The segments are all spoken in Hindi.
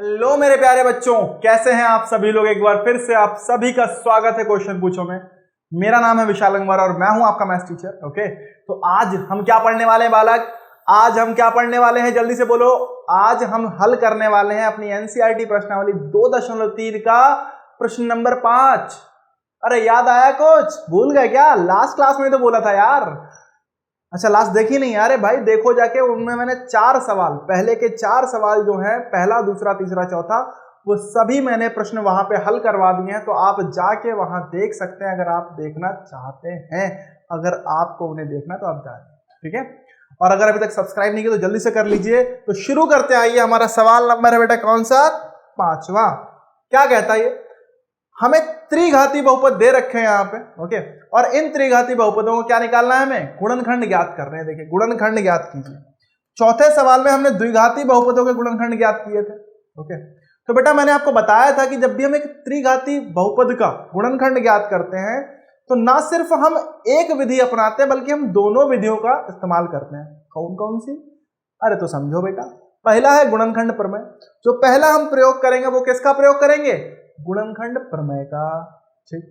हेलो मेरे प्यारे बच्चों, कैसे हैं आप सभी लोग। एक बार फिर से आप सभी का स्वागत है क्वेश्चन पूछो में। मेरा नाम है विशाल गंगवार और मैं हूं आपका मैथ्स टीचर। ओके, तो आज हम क्या पढ़ने वाले हैं बालक? आज हम क्या पढ़ने वाले हैं, जल्दी से बोलो। आज हम हल करने वाले हैं अपनी एनसीईआरटी प्रश्नावली 2.3 का प्रश्न नंबर 5। अरे याद आया? कुछ भूल गए क्या? लास्ट क्लास में तो बोला था यार। अच्छा, लास्ट देखी नहीं यार? भाई देखो जाके, उनमें मैंने 4 सवाल, पहले के 4 सवाल जो हैं, पहला, दूसरा, तीसरा, चौथा, वो सभी मैंने प्रश्न वहां पे हल करवा दिए हैं। तो आप जाके वहां देख सकते हैं अगर आप देखना चाहते हैं। अगर आपको उन्हें देखना तो आप जाए, ठीक है। और अगर अभी तक सब्सक्राइब नहीं किया तो जल्दी से कर लीजिए। तो शुरू करते हैं। आइए, हमारा सवाल नंबर है बेटा कौन सा? 5वां। क्या कहता है ये? हमें त्रिघाती बहुपद दे रखे हैं यहाँ पे। ओके, और इन त्रिघाती बहुपदों को क्या निकालना है? हमें गुणनखंड ज्ञात करने हैं। देखिए, गुणनखंड ज्ञात कीजिए। चौथे सवाल में हमने द्विघाती बहुपदों के गुणनखंड ज्ञात किए थे। ओके, तो बेटा मैंने आपको बताया था कि जब भी हम एक त्रिघाती बहुपद का गुणनखंड ज्ञात करते हैं तो ना सिर्फ हम एक विधि अपनाते हैं बल्कि हम दोनों विधियों का इस्तेमाल करते हैं। कौन कौन सी? अरे तो समझो बेटा। पहला है गुणनखंड प्रमेय। जो पहला हम प्रयोग करेंगे वो किसका प्रयोग करेंगे? गुणनखंड प्रमेय का, ठीक।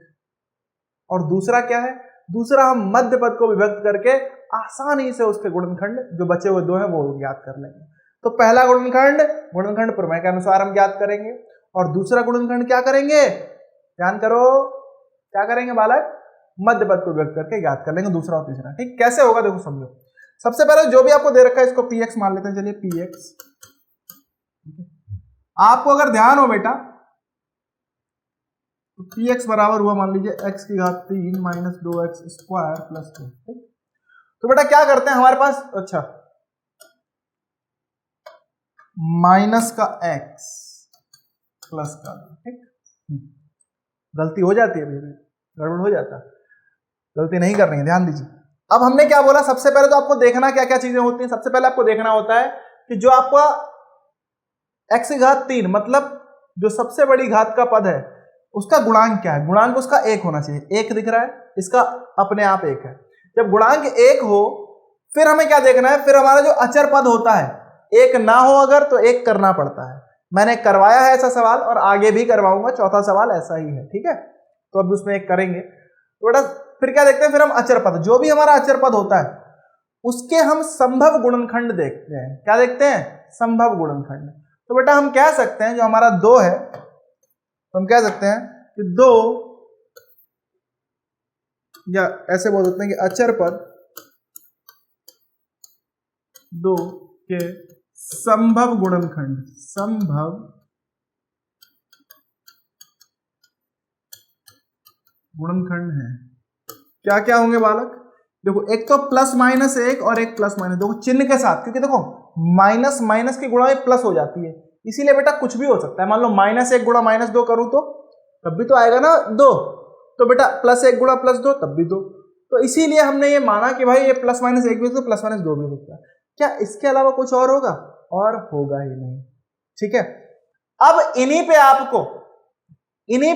और दूसरा क्या है? दूसरा हम मध्य पद को विभक्त करके आसानी से उसके गुणनखंड जो बचे हुए दो हैं वो ज्ञात कर लेंगे। तो पहला गुणनखंड गुणनखंड प्रमेय के अनुसार हम ज्ञात करेंगे और दूसरा गुणनखंड क्या करेंगे? ध्यान करो, क्या करेंगे बालक? मध्य पद को विभक्त करके ज्ञात कर लेंगे, दूसरा और तीसरा। ठीक, कैसे होगा देखो, समझो। सबसे पहले जो भी आपको दे रखा है इसको px मान लेते हैं। चलिए px, आपको अगर ध्यान हो बेटा तो px बराबर हुआ, मान लीजिए x की घात 3 माइनस 2x स्क्वायर प्लस 2। ठीक, तो बेटा क्या करते हैं हमारे पास? अच्छा, माइनस का x प्लस का 2। ठीक, गलती हो जाती है, गड़बड़ हो जाता है, गलती नहीं करनी है, ध्यान दीजिए। अब हमने क्या बोला? सबसे पहले तो आपको देखना क्या क्या चीजें होती हैं। सबसे पहले आपको देखना होता है कि जो आपका x की घात 3 मतलब जो सबसे बड़ी घात का पद है उसका गुणांक क्या है? गुणांक उसका 1 होना चाहिए। 1 दिख रहा है, इसका अपने आप 1 है। जब गुणांक 1 हो फिर हमें क्या देखना है? फिर हमारा जो अचर पद होता है, 1 ना हो अगर तो 1 करना पड़ता है। मैंने करवाया है ऐसा सवाल और आगे भी करवाऊंगा, चौथा सवाल ऐसा ही है, ठीक है। तो अब उसमें 1 करेंगे तो बेटा फिर क्या देखते हैं? फिर हम अचर पद, जो भी हमारा अचर पद होता है उसके हम संभव गुणनखंड देखते हैं। क्या देखते हैं? संभव गुणनखंड। तो बेटा हम कह सकते हैं जो हमारा 2 है, तो हम कह सकते हैं कि 2, या ऐसे बोल सकते हैं कि अचर पद 2 के संभव गुणनखंड, संभव गुणनखंड है। क्या क्या होंगे बालक? देखो, एक तो प्लस माइनस 1 और एक प्लस माइनस, देखो चिन्ह के साथ, क्योंकि देखो माइनस माइनस की गुणा में प्लस हो जाती है, इसीलिए बेटा कुछ भी हो सकता है। मान लो -1 गुणा -2 करूं तो तब भी तो आएगा ना 2। तो बेटा +1 गुणा +2 तब भी 2। तो इसीलिए हमने ये माना कि भाई ये +-1 भी तो +-2 भी होता है। क्या इसके अलावा कुछ और होगा? और होगा ही नहीं, ठीक है। अब इन्हीं पे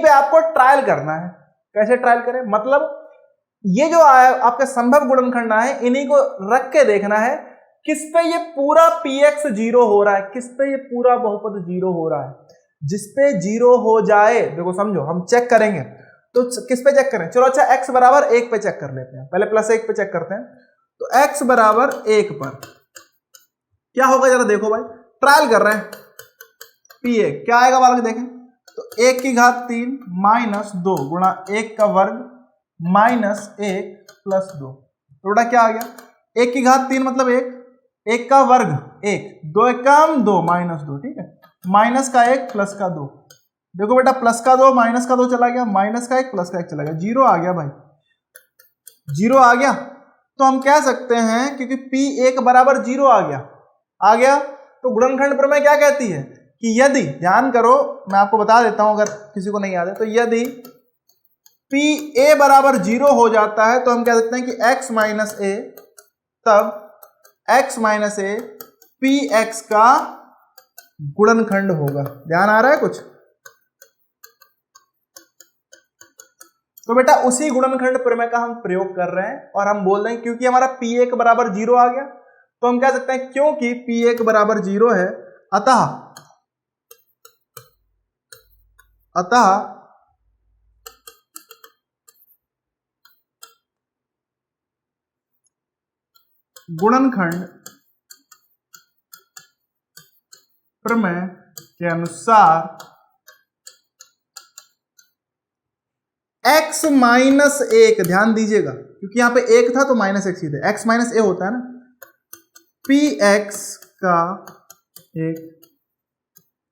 आपको ट्रायल करना है। कैसे ट्रायल करें? मतलब ये जो आपका संभव गुणनखंड है, इन्हीं को रख के देखना है किस पे ये पूरा px 0 हो रहा है, किस पे ये पूरा बहुपद 0 हो रहा है। जिस पे 0 हो जाए, देखो समझो, हम चेक करेंगे तो किस पे चेक करें? चलो अच्छा, x बराबर 1 पे चेक कर लेते हैं। पहले +1 पे चेक करते हैं। तो x बराबर 1 पर क्या होगा जरा देखो भाई, ट्रायल कर रहे हैं। pa क्या आएगा बालक देखें तो 1 की घात 3 माइनस 2 गुणा 1 का वर्ग माइनस 1 प्लस 2। तो बेटा क्या आ गया? 1 की घात 3 मतलब 1, 1 का वर्ग 1, 2 एकम 2 माइनस 2, ठीक है। माइनस का 1 प्लस का 2, देखो बेटा प्लस का 2 माइनस का 2 चला गया, माइनस का 1 प्लस का 1 चला गया, 0 आ गया भाई, 0 आ गया। तो हम कह सकते हैं क्योंकि p1 बराबर 0 आ गया तो गुणनखंड प्रमेय क्या कहती है कि यदि, ध्यान करो मैं आपको बता देता हूं अगर किसी को नहीं याद है, तो यदि pa बराबर 0 हो जाता है तो हम कह सकते हैं कि x माइनस a, तब x माइनस a px का गुणनखंड होगा। ध्यान आ रहा है कुछ? तो बेटा उसी गुणनखंड प्रमेय का हम प्रयोग कर रहे हैं और हम बोल रहे हैं क्योंकि हमारा p1 बराबर 0 आ गया तो हम कह सकते हैं क्योंकि p1 बराबर 0 है अतः अतः गुणनखंड प्रमेय के अनुसार x माइनस एक, ध्यान दीजिएगा क्योंकि यहां पे एक था तो माइनस एक सीधे x माइनस ए होता है ना, px का एक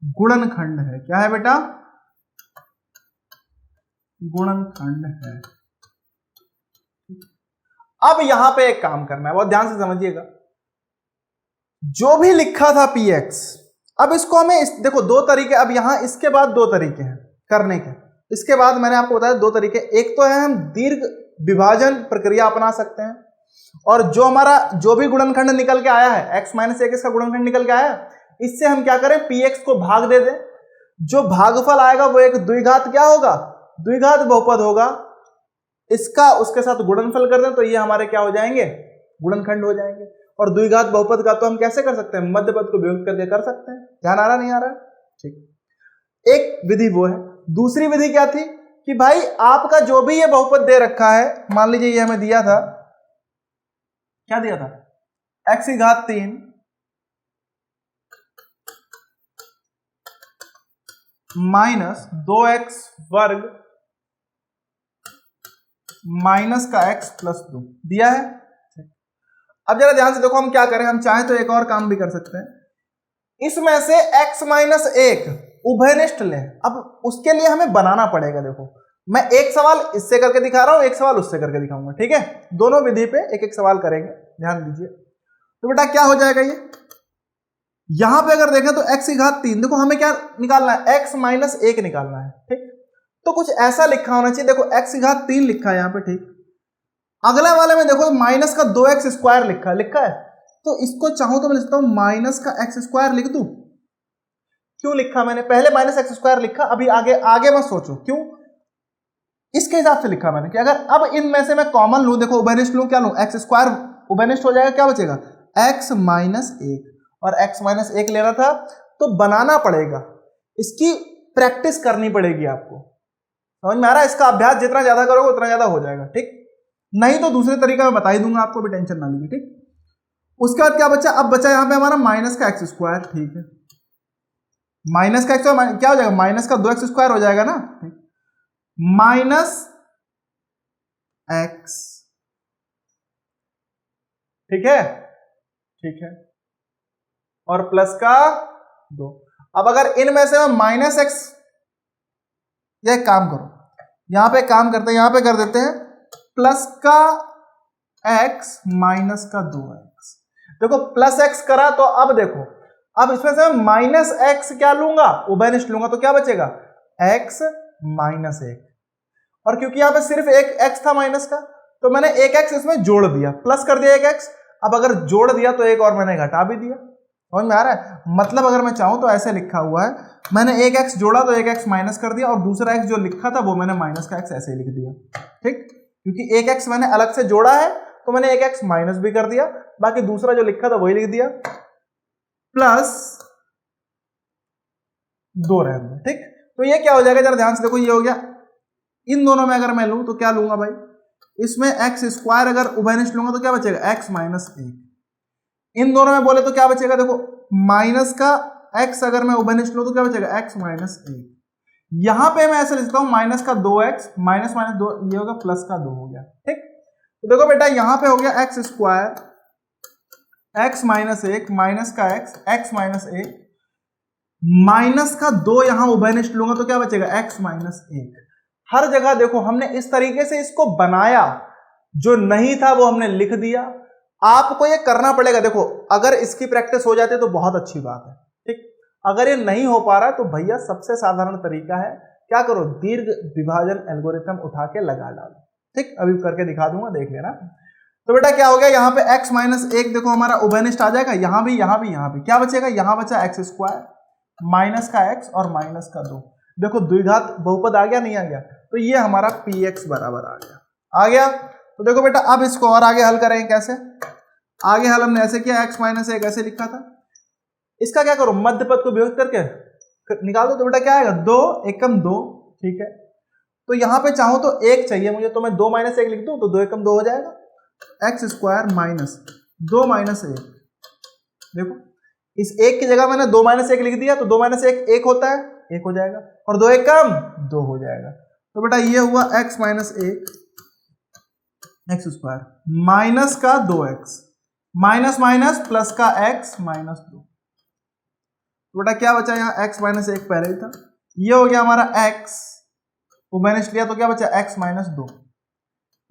गुणनखंड है। क्या है बेटा? गुणनखंड है। अब यहां पे एक काम करना है, बहुत ध्यान से समझिएगा। जो भी लिखा था px, अब इसको हमें देखो दो तरीके, अब यहां इसके बाद दो तरीके हैं करने के। इसके बाद मैंने आपको बताया दो तरीके, एक तो है हम दीर्घ विभाजन प्रक्रिया अपना सकते हैं, और जो हमारा जो भी गुणनखंड निकल के आया है x माइनस एक, इसका गुणनखंड निकल के आया, इससे हम क्या करें, px को भाग दे दें। जो भागफल आएगा वो एक द्विघात क्या होगा, द्विघात बहुपद होगा। इसका उसके साथ गुणनफल कर दें तो ये हमारे क्या हो जाएंगे, गुणनखंड हो जाएंगे। और द्विघात बहुपद का तो हम कैसे कर सकते हैं, मध्य पद को वियुक्त करके कर सकते हैं। ध्यान आ रहा नहीं आ रहा? ठीक, एक विधि वो है। दूसरी विधि क्या थी कि भाई आपका जो भी ये बहुपद दे रखा है, मान लीजिए ये हमें दिया था, क्या दिया था, x की घात 3 माइनस 2x वर्ग माइनस का x प्लस 2 दिया है। अब जरा ध्यान से देखो, हम क्या करें, हम चाहें तो एक और काम भी कर सकते हैं, इसमें से x माइनस एक उभयनिष्ठ लें। अब उसके लिए हमें बनाना पड़ेगा। देखो मैं एक सवाल इससे करके दिखा रहा हूं, एक सवाल उससे करके दिखाऊंगा, ठीक है? दोनों विधि पे एक एक सवाल करेंगे, ध्यान दीजिए। तो बेटा क्या हो जाएगा, ये यहां पे अगर देखें तो x की घात 3, देखो हमें क्या निकालना है, x माइनस एक निकालना है, ठीक? तो कुछ ऐसा लिखा होना चाहिए, देखो x की घात 3 लिखा है यहां पे, ठीक? अगले वाले में देखो माइनस का 2x स्क्वायर लिखा है, तो इसको चाहूं तो मैं लिखता हूं माइनस का x स्क्वायर लिख दूं। क्यों लिखा मैंने, पहले माइनस एक्स स्क्वायर लिखा, अभी आगे मत सोचो क्यों, इसके हिसाब से लिखा मैंने कि अगर अब इनमें से मैं कॉमन लूं, देखो उभयनिष्ठ लूं, क्या लूं, एक्स स्क्वायर उभयनिष्ठ हो जाएगा, क्या बचेगा, x माइनस एक, और x माइनस एक लेना था तो बनाना पड़ेगा, इसकी प्रैक्टिस करनी पड़ेगी आपको। समझ में आ रहा है? इसका अभ्यास जितना ज्यादा करोगे उतना ज्यादा हो जाएगा, ठीक? नहीं तो दूसरे तरीका मैं बता ही दूंगा आपको, भी टेंशन ना लीजिए, ठीक? उसके बाद क्या बचा, अब बचा यहां पे हमारा माइनस का एक्स स्क्वायर, ठीक है? माइनस का एक्स क्या हो जाएगा, माइनस का 2x स्क्वायर हो जाएगा ना, माइनस एक्स, ठीक है? ठीक है, और प्लस का 2। अब अगर इनमें से मैं माइनस एक्स, यह काम करो, यहां पे काम करते हैं, यहां पे कर देते हैं प्लस का x माइनस का 2x। देखो प्लस x करा तो अब देखो, अब इसमें से माइनस एक्स क्या लूंगा, उभयनिष्ठ लूंगा, तो क्या बचेगा, x माइनस एक, और क्योंकि यहां पे सिर्फ एक x था माइनस का, तो मैंने एक x इसमें जोड़ दिया, प्लस कर दिया एक x। अब अगर जोड़ दिया तो एक और मैंने घटा भी दिया। समझ में आ रहा है? मतलब अगर मैं चाहूं तो ऐसे लिखा हुआ है, मैंने एक x जोड़ा तो एक x माइनस कर दिया, और दूसरा x जो लिखा था वो मैंने माइनस का x ऐसे ही लिख दिया, ठीक? क्योंकि एक x मैंने अलग से जोड़ा है तो मैंने एक x माइनस भी कर दिया, बाकी दूसरा जो लिखा था वही लिख दिया, प्लस 2 रहने दो, ठीक? तो ये क्या हो जाएगा, जरा ध्यान से देखो, ये हो गया। इन दोनों में अगर मैं लूं तो क्या लूंगा भाई, इसमें एक्स स्क्वायर अगर उभयनिष्ठ लूंगा तो क्या बचेगा, एक्स माइनस एक। इन दोनों में बोले तो क्या बचेगा, देखो माइनस का एक्स अगर मैं उभयनिष्ठ लूं तो क्या बचेगा, एक्स माइनस एक। यहां पे मैं ऐसे लिखता हूं माइनस का 2x माइनस माइनस 2, ये होगा प्लस का 2 हो गया, ठीक? तो देखो बेटा यहां पे हो गया एक्स स्क्वायर एक्स माइनस एक माइनस का एक्स माइनस एक, माइनस का 2 यहां उभयनिष्ठ लूंगा तो क्या बचेगा, एक्स माइनस एक। हर जगह देखो हमने इस तरीके से इसको बनाया, जो नहीं था वो हमने लिख दिया। आपको ये करना पड़ेगा। देखो अगर इसकी प्रैक्टिस हो जाती है तो बहुत अच्छी बात है, ठीक? अगर ये नहीं हो पा रहा है तो भैया सबसे साधारण तरीका है, क्या करो, दीर्घ विभाजन एल्गोरिथम उठा के लगा डालो, ठीक? अभी करके दिखा दूंगा, देख लेना। तो बेटा क्या हो गया, यहाँ पे x माइनस एक देखो हमारा उभयनिष्ठ आ जाएगा, यहां भी क्या बचेगा, यहां बचा एक्स स्क्वायर माइनस का x और माइनस का 2। देखो द्विघात बहुपद आ गया, नहीं आ गया? तो ये हमारा px बराबर आ गया। तो देखो बेटा अब इसको और आगे हल करेंगे, कैसे आगे हल हमने ऐसे किया, x माइनस एक ऐसे लिखा था, इसका क्या करो, मध्य पद को वियुक्त करके निकाल दो तो बेटा क्या आएगा, 2 एकम 2, ठीक है। तो यहां पे चाहो तो 1 चाहिए मुझे, तो मैं 2 माइनस 1 लिख दूं तो 2 एकम 2 हो जाएगा, एक्स स्क्वायर माइनस 2 माइनस 1। देखो इस 1 की जगह मैंने 2 माइनस 1 लिख दिया, तो 2 माइनस 1 1 होता है, 1 हो जाएगा, और 2 एकम 2 हो जाएगा। तो बेटा ये हुआ x minus 1 x square minus का 2x, माइनस माइनस प्लस का x माइनस 2। तो बेटा क्या बचा यहाँ, x माइनस 1 पहले ही था, ये हो गया हमारा x, वो मैंने लिया तो क्या बचा x माइनस 2,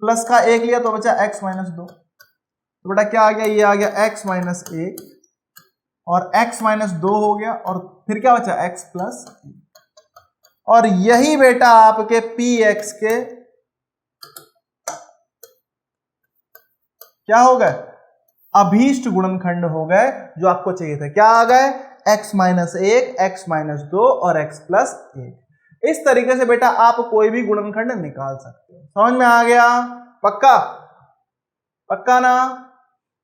प्लस का 1 लिया तो बचा x माइनस 2। तो बेटा क्या आ गया, ये आ गया x माइनस 1 और x माइनस 2 हो गया, और फिर क्या बचा x प्लस 1। और यही बेटा आपके px के क्या हो गए, अभीष्ट गुणनखंड हो गए जो आपको चाहिए था। क्या आ गए, x माइनस 1, x माइनस 2 और x प्लस 1। इस तरीके से बेटा आप कोई भी गुणनखंड निकाल सकते हो। समझ में आ गया, पक्का पक्का ना।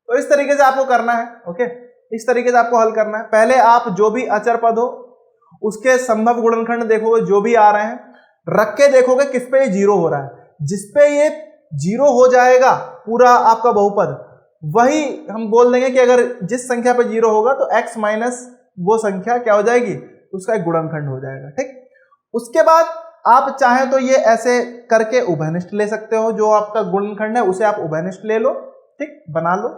तो इस तरीके से आपको करना है, ओके, इस तरीके से आपको हल करना है। पहले आप जो भी अचर पद हो उसके संभव गुणनखंड देखोगे, जो भी आ रहे हैं रख के देखोगे किस पे ये 0 हो रहा है। जिसपे ये 0 हो जाएगा पूरा आपका बहुपद, वही हम बोल देंगे कि अगर जिस संख्या पे 0 होगा तो x माइनस वो संख्या क्या हो जाएगी, उसका एक गुणनखंड हो जाएगा, ठीक। उसके बाद आप चाहें तो ये ऐसे करके उभयनिष्ठ ले सकते हो, जो आपका गुणनखंड है उसे आप उभयनिष्ठ ले लो, ठीक, बना लो।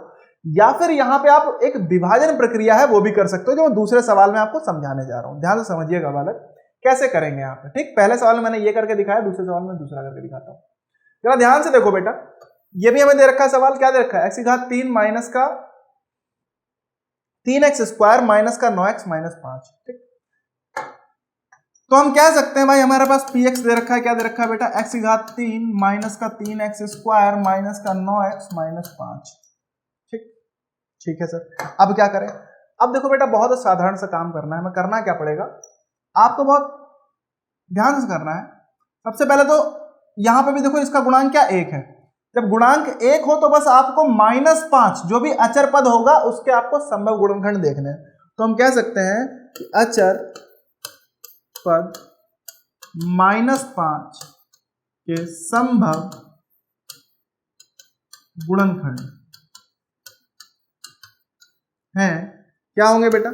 या फिर यहां पे आप एक विभाजन प्रक्रिया है वो भी कर सकते हो, जो मैं दूसरे सवाल में आपको समझाने जा रहा हूं। ध्यान से समझिएगा बालक, कैसे करेंगे यहाँ पे, ठीक। पहले सवाल में मैंने ये करके दिखाया, दूसरे सवाल में दूसरा करके दिखाता हूं। जरा ध्यान से देखो बेटा, ये भी हमें दे रखा है सवाल, क्या दे रखा है, x की घात 3 माइनस का 3x स्क्वायर माइनस का 9x माइनस 5, ठीक। तो हम कह सकते हैं भाई हमारे पास px दे रखा है, क्या दे रखा है बेटा, x की घात 3 माइनस का 3x स्क्वायर माइनस का 9x माइनस 5, ठीक है सर। अब क्या करें, अब देखो बेटा बहुत साधारण सा काम करना है। हमें करना क्या पड़ेगा, आपको बहुत ध्यान से करना है। सबसे पहले तो यहां पे भी देखो इसका गुणांक क्या 1 है। जब गुणांक 1 हो तो बस आपको -5 जो भी अचर पद होगा उसके आपको संभव गुणनखंड देखने हैं। तो हम कह सकते हैं कि अचर पद -5 के संभव गुणनखंड हैं, क्या होंगे बेटा,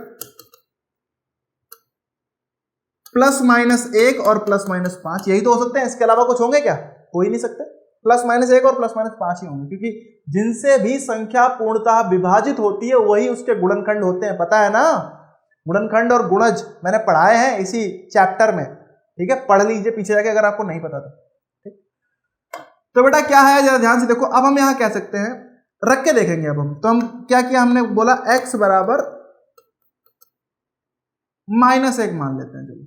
+-1 और +-5, यही तो हो सकते हैं। इसके अलावा कुछ होंगे क्या, हो ही नहीं सकते। +-1 और +-5 ही होंगे, क्योंकि जिनसे भी संख्या पूर्णतः विभाजित होती है वही उसके गुणनखंड होते हैं, पता है ना। गुणनखंड और गुणज मैंने पढ़ाए हैं इसी चैप्टर में, ठीक है, पढ़ लीजिए पीछे जाके अगर आपको नहीं पता तो, ठीक। तो बेटा क्या है, जरा ध्यान से देखो। अब हम यहां कह सकते हैं, रख के देखेंगे अब हम, तो हम क्या किया, हमने बोला x बराबर -1 मान लेते हैं। चलिए,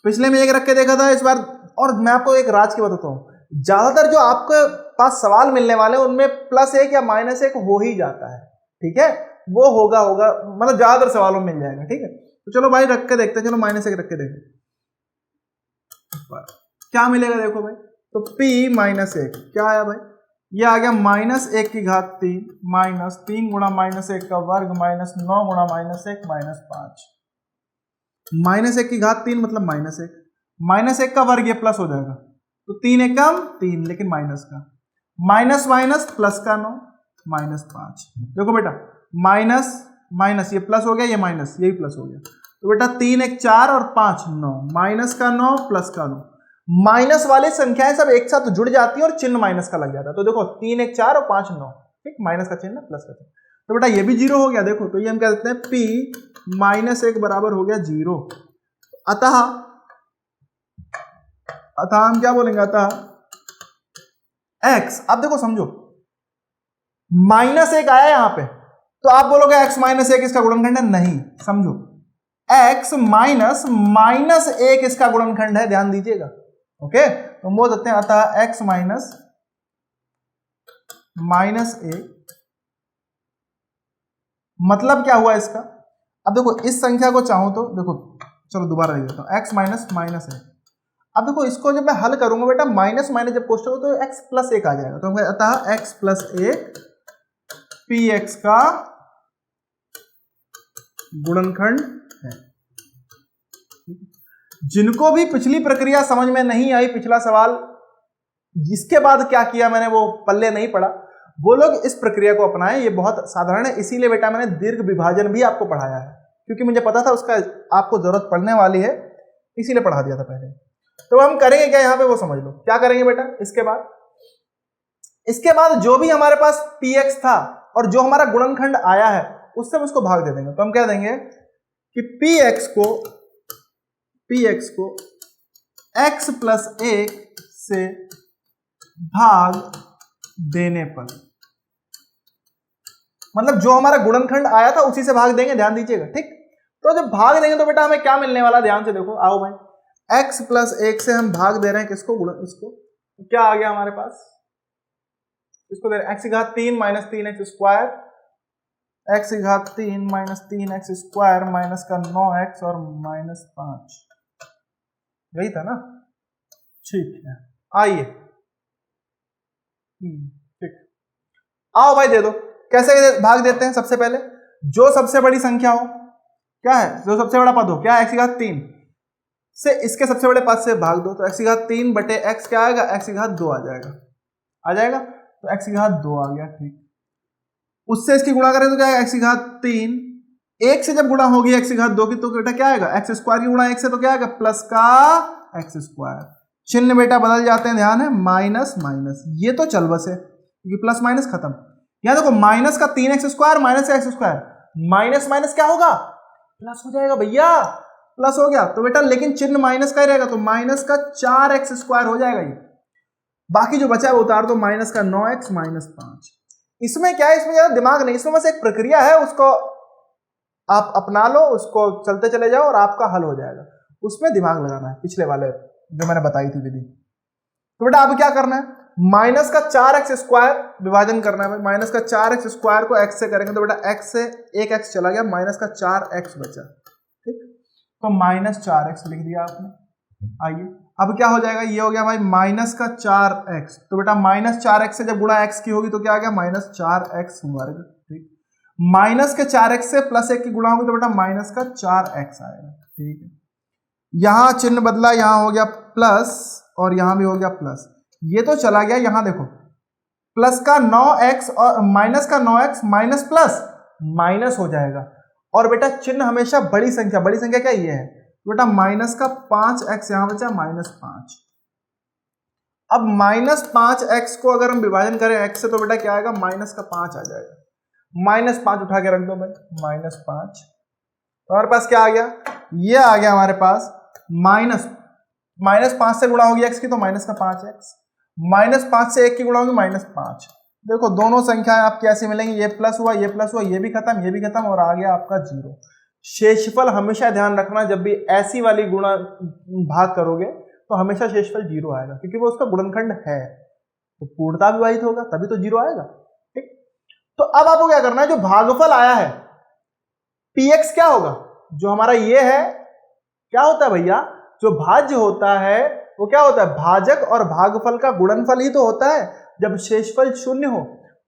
पिछले में 1 रख के देखा था, इस बार। और मैं आपको एक राज की बताता हूं, ज्यादातर जो आपके पास सवाल मिलने वाले हैं उनमें +1 या -1 हो ही जाता है, ठीक है, वो होगा मतलब ज्यादातर सवालों में मिल जाएगा, ठीक है। तो चलो भाई रख के देखते हैं, चलो -1 रख के देखते क्या मिलेगा। देखो भाई, तो p -1 क्या आया भाई, ये आ गया -1 की घात 3 माइनस 3 गुणा -1 का वर्ग माइनस 9 गुणा -1 माइनस 5। -1 की घात 3 मतलब -1 का वर्ग, ये प्लस हो जाएगा, तो 3 एकम 3, लेकिन माइनस का माइनस माइनस प्लस का 9 माइनस 5। देखो बेटा माइनस माइनस ये प्लस हो गया, ये माइनस, ये भी प्लस हो गया। तो बेटा 3 1 4 और 5 9, माइनस का 9 प्लस का 9। माइनस वाली संख्याएं सब एक साथ जुड़ जाती है और चिन्ह माइनस का लग जाता है। तो देखो 3 1 4 और 5 9, ठीक, माइनस का चिन्ह प्लस का चिन्ह। तो बेटा ये भी 0 हो गया। देखो तो ये हम कह सकते हैं p -1 बराबर हो गया 0। अतः हम क्या बोलेंगे, अतः x, अब देखो समझो -1 आया यहां पे, तो आप बोलोगे x -1 इसका गुणनखंड है, नहीं, समझो x -1 इसका गुणनखंड है, ध्यान दीजिएगा, ओके। तो हम बोल सकते हैं अतः x -1 मतलब क्या हुआ इसका। अब देखो इस संख्या को चाहूं तो देखो, चलो दोबारा लिख देता हूं, x -1। अब देखो इसको जब मैं हल करूंगा बेटा, माइनस माइनस जब कोष्टक हो तो x +1 आ जाएगा। तो अतः x +1 px का गुणनखंड है। जिनको भी पिछली प्रक्रिया समझ में नहीं आई, पिछला सवाल जिसके बाद क्या किया मैंने वो पल्ले नहीं पड़ा, वो लोग इस प्रक्रिया को अपनाएं। ये बहुत साधारण है, इसीलिए बेटा मैंने दीर्घ विभाजन भी आपको पढ़ाया है, क्योंकि मुझे पता था उसका आपको जरूरत पड़ने वाली है, इसीलिए पढ़ा दिया था पहले। तो हम करेंगे क्या यहाँ पे वो समझ लो। क्या करेंगे बेटा, इसके बाद जो भी हमारे पास px था और जो हमारा गुणनखंड आया है उससे हम उसको भाग दे देंगे। तो हम कह देंगे कि px को x प्लस 1 से भाग देने पर, मतलब जो हमारा गुणनखंड आया था उसी से भाग देंगे, ध्यान दीजिएगा, ठीक। तो जब भाग देंगे तो बेटा हमें क्या मिलने वाला, ध्यान से देखो, आओ भाई, x प्लस 1 से हम भाग दे रहे हैं किसको, इसको। तो क्या आ गया हमारे पास, इसको दे रहे x की घात 3 माइनस 3x स्क्वायर, x की घात 3 माइनस 3x स्क्वायर माइनस का 9x और माइनस 5, यही था ना, ठीक है। आइए, ठीक, आओ भाई दे दो। कैसे भाग देते हैं, सबसे पहले जो सबसे बड़ी संख्या हो, क्या है, जो सबसे बड़ा पद हो, क्या है, x की घात 3 से इसके सबसे बड़े पद से भाग दो। तो x की घात 3 बटे x क्या आएगा, x की घात 2 आ जाएगा, तो x की घात 2 आ गया, ठीक। उससे इसकी गुणा करें तो क्या आएगा, x की घात 3, 1 से जब गुणा होगी x की घात 2 की तो बेटा क्या आएगा, x स्क्वायर की गुणा 1 से तो क्या आएगा, प्लस का x स्क्वायर। चिन्ह बेटा बदल जाते हैं, ध्यान है, माइनस माइनस, ये तो चल बस है क्योंकि प्लस माइनस खत्म। यहां देखो माइनस का 3x square minus x square, minus minus क्या होगा, प्लस हो जाएगा भैया, प्लस हो गया। तो बेटा लेकिन चिन्ह माइनस का ही रहेगा, तो माइनस का 4x स्क्वायर हो जाएगा ये। बाकी जो बचा है वो उतार दो, माइनस का 9x माइनस 5। इसमें क्या है, इसमें ज्यादा दिमाग नहीं, इसमें बस एक प्रक्रिया है, उसको आप अपना लो, उसको चलते चले जाओ और आपका हल हो जाएगा। उसमें दिमाग लगाना है, पिछले वाले जो मैंने बताई थी विधि। तो बेटा अब क्या करना है, माइनस का 4x स्क्वायर विभाजन करना है। माइनस का 4x स्क्वायर को x से करेंगे तो बेटा x से एक x चला गया, माइनस का 4x बचा, ठीक। तो माइनस 4x लिख दिया आपने। आइए अब क्या हो जाएगा, ये हो गया भाई माइनस का 4x। तो बेटा माइनस 4x से जब गुणा x की होगी तो क्या आ गया, माइनस 4x वर्ग, ठीक। माइनस के 4x से प्लस 1 की गुणा होगी तो बेटा माइनस का 4x आएगा, ठीक है। यहां चिन्ह बदला, यहां हो गया प्लस और यहां भी हो गया प्लस, ये तो चला गया। यहां देखो प्लस का 9x और माइनस का 9x माइनस प्लस माइनस हो जाएगा। और बेटा चिन्ह हमेशा बड़ी संख्या क्या ये है, बेटा माइनस का 5x यहां बचा, माइनस 5। अब माइनस 5x को अगर हम विभाजन करें x से तो बेटा क्या आएगा, माइनस का 5 आ जाएगा। माइनस 5 उठा के रख दो भाई, माइनस 5। तो हमारे पास क्या आ गया, ये आ गया हमारे पास माइनस 5 से गुणा होगी x की तो माइनस का 5x, माइनस 5 से 1 की गुणा होगी माइनस 5। देखो दोनों संख्याएं आपकी ऐसी मिलेंगी, ये प्लस हुआ, ये प्लस हुआ, ये भी खत्म और आ गया आपका 0। शेषफल हमेशा ध्यान रखना, जब भी ऐसी वाली गुणा भाग करोगे तो हमेशा शेषफल 0 आएगा, क्योंकि वो उसका गुणनखंड है, तो पूर्णता विभाजित होगा तभी तो 0 आएगा, ठीक। तो अब आपको क्या करना है, जो भागफल आया है px क्या होगा, जो हमारा ये है, क्या होता है भैया, जो भाज्य होता है वो क्या होता है, भाजक और भागफल का गुणनफल ही तो होता है जब शेषफल 0 हो।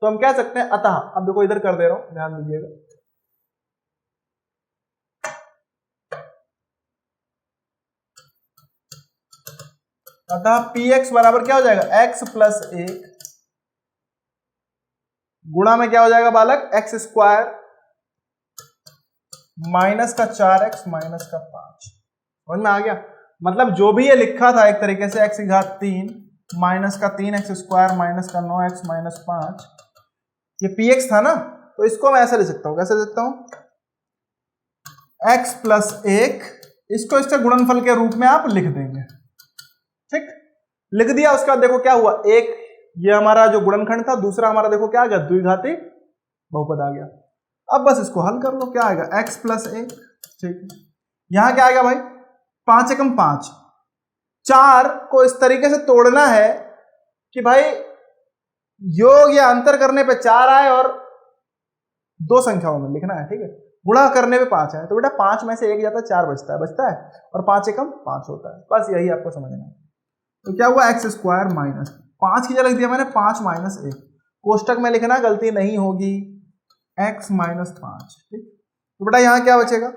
तो हम कह सकते हैं अतः, अब देखो इधर कर दे रहा हूं, ध्यान दीजिएगा, अतः px बराबर क्या हो जाएगा, x प्लस 1 गुणा में क्या हो जाएगा बालक, x स्क्वायर माइनस का 4x माइनस का 5। समझ में आ गया, मतलब जो भी ये लिखा था एक तरीके से x की घात 3 माइनस का 3x स्क्वायर माइनस का 9x माइनस 5, ये px था ना, तो इसको मैं ऐसे लिख सकता हूं, कैसे लिख सकता हूं, x प्लस 1, इसको इसके गुणनफल के रूप में आप लिख देंगे, ठीक। लिख दिया, उसके बाद देखो क्या हुआ, एक ये हमारा जो गुणनखंड था, दूसरा हमारा देखो क्या आ गया, द्विघाती बहुपद आ गया। अब बस इसको हल कर लो, क्या आएगा, x प्लस 1, ठीक। यहां क्या आएगा भाई, 5 एकम 5, 4 को इस तरीके से तोड़ना है कि भाई योग या अंतर करने पे 4 आए और दो संख्याओं में लिखना है, ठीक है। गुणा करने पे 5 आए तो बेटा 5 में से 1 जाता है, 4 बचता है और 5 एकम 5 होता है, बस यही आपको समझना है। तो क्या हुआ, एक्स स्क्वायर माइनस 5 की जगह लिख दिया मैंने 5 माइनस 1, कोष्टक में लिखना गलती नहीं होगी, x माइनस 5, ठीक। तो बेटा यहां क्या बचेगा,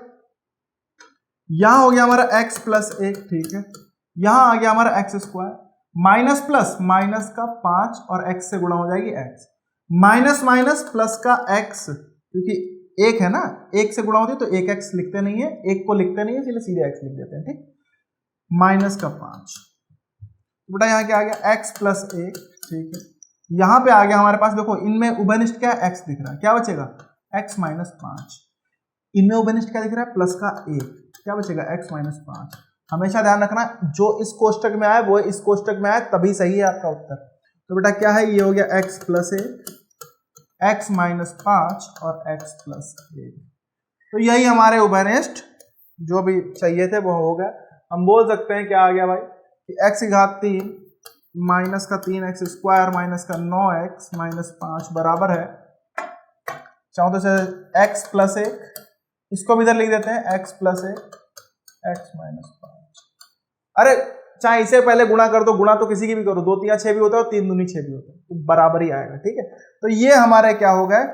यहां हो गया हमारा x प्लस 1, ठीक है। यहां आ गया हमारा x square, minus plus minus का 5 और x से गुणा हो जाएगी x, माइनस माइनस प्लस का x, क्योंकि एक है ना, एक से गुणा होती है तो एक x लिखते नहीं है, एक को लिखते नहीं है, इसलिए सीधे x लिख देते हैं, ठीक। माइनस का 5, बेटा यहाँ क्या आ गया x प्लस 1, ठीक है। यहां पे आ गया हमारे पास, देखो इनमें उभयनिष्ठ क्या है, x दिख रहा है, क्या बचेगा x माइनस 5, इनमें उभयनिष्ठ क्या दिख रहा है, प्लस का 1, क्या बचेगा x माइनस 5। हमेशा ध्यान रखना जो इस कोष्टक में आए वो इस कोष्टक में आए तभी सही है आपका उत्तर। तो बेटा क्या है, ये हो गया x प्लस 1, x माइनस 5 और x प्लस 1। तो यही हमारे उभयनिष्ठ जो भी चाहिए थे वो हो गया। हम बोल सकते हैं क्या आ गया भाई कि x की घात 3 माइनस का 3x स्क्वायर माइनस का 9x माइनस 5 बराबर है, चाहो तो से x प्लस 1, इसको भी इधर लिख देते हैं x प्लस 1 x माइनस 5। अरे चाहे इसे पहले गुणा कर दो, गुणा तो किसी की भी करो, 2 3 6 भी होता है और 3 दूनी 6 भी होता है, तो बराबर ही आएगा, ठीक है। तो ये हमारे क्या हो गए,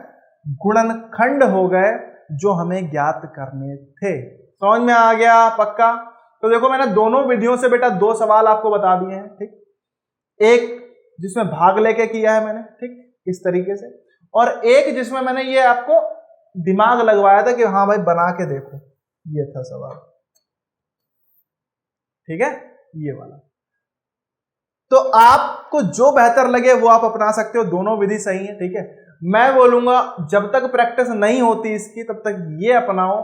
गुणनखंड हो गए जो हमें ज्ञात करने थे। समझ में आ गया पक्का। तो देखो मैंने दोनों विधियों से बेटा 2 सवाल आपको बता दिए हैं, ठीक। एक जिसमें भाग लेके किया है मैंने, ठीक, इस तरीके से, और एक जिसमें मैंने ये आपको दिमाग लगवाया था कि हाँ भाई बना के देखो, ये था सवाल, ठीक है, ये वाला। तो आपको जो बेहतर लगे वो आप अपना सकते हो, दोनों विधि सही है, ठीक है। मैं बोलूंगा जब तक प्रैक्टिस नहीं होती इसकी तब तक ये अपनाओ,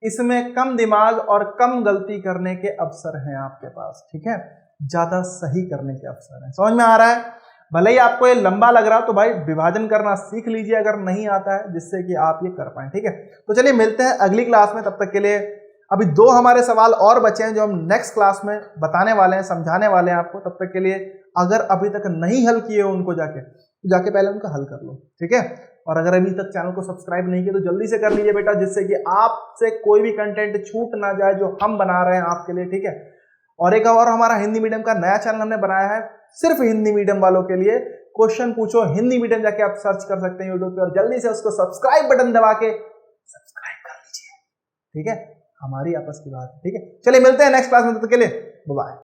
इसमें कम दिमाग और कम गलती करने के अवसर हैं आपके पास, ठीक है, ज्यादा सही करने के अवसर हैं। समझ में आ रहा है। भले ही आपको ये लंबा लग रहा हो तो भाई विभाजन करना सीख लीजिए अगर नहीं आता है, जिससे कि आप ये कर पाए, ठीक है। तो चलिए मिलते हैं अगली क्लास में, तब तक के लिए अभी 2 हमारे सवाल और बचे हैं जो हम नेक्स्ट क्लास में बताने वाले हैं, समझाने वाले हैं आपको। तब तक के लिए अगर अभी तक नहीं हल किए हो उनको जाके पहले उनका हल कर लो, ठीक है। और अगर अभी तक चैनल को सब्सक्राइब नहीं किया तो जल्दी से कर लीजिए बेटा, जिससे कि आपसे कोई भी कंटेंट छूट ना जाए जो हम बना रहे हैं आपके लिए, ठीक है। और एक और हमारा हिंदी मीडियम का नया चैनल हमने बनाया है सिर्फ हिंदी मीडियम वालों के लिए, क्वेश्चन पूछो हिंदी मीडियम, जाके आप सर्च कर सकते हैं यूट्यूब पे, और जल्दी से उसको सब्सक्राइब बटन दबा के सब्सक्राइब कर लीजिए, ठीक है। हमारी आपस की बात है, ठीक है। चलिए मिलते हैं नेक्स्ट क्लास में, तब तक के लिए बाय बाय।